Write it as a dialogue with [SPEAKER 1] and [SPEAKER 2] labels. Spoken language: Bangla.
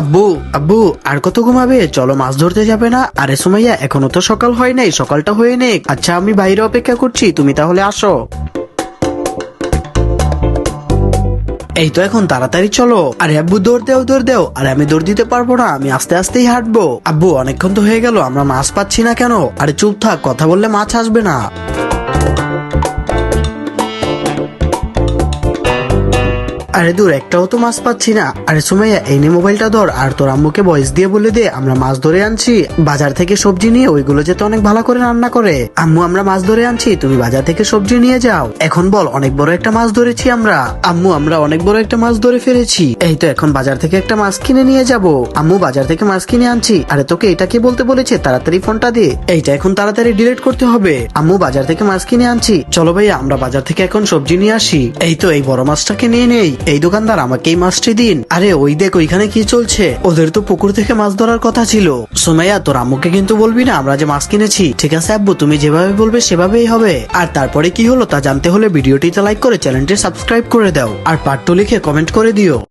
[SPEAKER 1] আব্বু আব্বু আর কত ঘুমাবে? চলো মাছ ধরতে যাবে না? আরে সুমাইয়া, এখনো তো সকাল হয় নাই, সকালটা হয়ে নে। আচ্ছা আমি বাইরে অপেক্ষা করছি, তুমি তাহলে আসো। এই তো এখন তাড়াতাড়ি চলো। আরে আব্বু দৌড় দেও দৌড় দেও। আরে আমি দৌড় দিতে পারবো না, আমি আস্তে আস্তেই হাঁটবো। আব্বু অনেকক্ষণ তো হয়ে গেল, আমরা মাছ পাচ্ছি না কেন? আরে চুপ থাক, কথা বললে মাছ আসবে না। আরে দূর, একটাও তো মাছ পাচ্ছি না। আরে সুমাইয়া, এই নে মোবাইলটা ধর, আর তোর আম্মুকে ভয়েস দিয়ে বলে দে আমরা মাছ ধরে আনছি বাজার থেকে সবজি নিয়ে, ওইগুলো যেতে অনেক ভালো করে রান্না করে। আম্মু আমরা মাছ ধরে আনছি, তুমি বাজার থেকে সবজি নিয়ে যাও। এখন বল, অনেক বড় একটা মাছ ধরেছি আমরা। আম্মু আমরা অনেক বড় একটা মাছ ধরে ফেলেছি। এই তো এখন বাজার থেকে একটা মাছ কিনে নিয়ে যাব। আম্মু বাজার থেকে মাছ কিনে আনছি। আরে তোকে এটা কে বলতে বলেছে? তাড়াতাড়ি ফোনটা দে, এইটা এখন তাড়াতাড়ি ডিলিট করতে হবে। আম্মু বাজার থেকে মাছ কিনে আনছি, চলো ভাইয়া আমরা বাজার থেকে এখন সবজি নিয়ে আসি। এই তো এই বড় মাছটাকে নিয়ে নেই। এই দোকানদার আমাকে এই মাছটি দিন। আরে ওই দেখ ওইখানে কি চলছে, ওদের তো পুকুর থেকে মাছ ধরার কথা ছিল। সুমাইয়া তোর আম্মুকে কিন্তু বলবি না আমরা যে মাছ কিনেছি। ঠিক আছে আব্বু, তুমি যেভাবে বলবে সেভাবেই হবে। আর তারপরে কি হলো তা জানতে হলে ভিডিওটিতে লাইক করে চ্যানেলটি সাবস্ক্রাইব করে দাও, আর পার্ট 2 লিখে কমেন্ট করে দিও।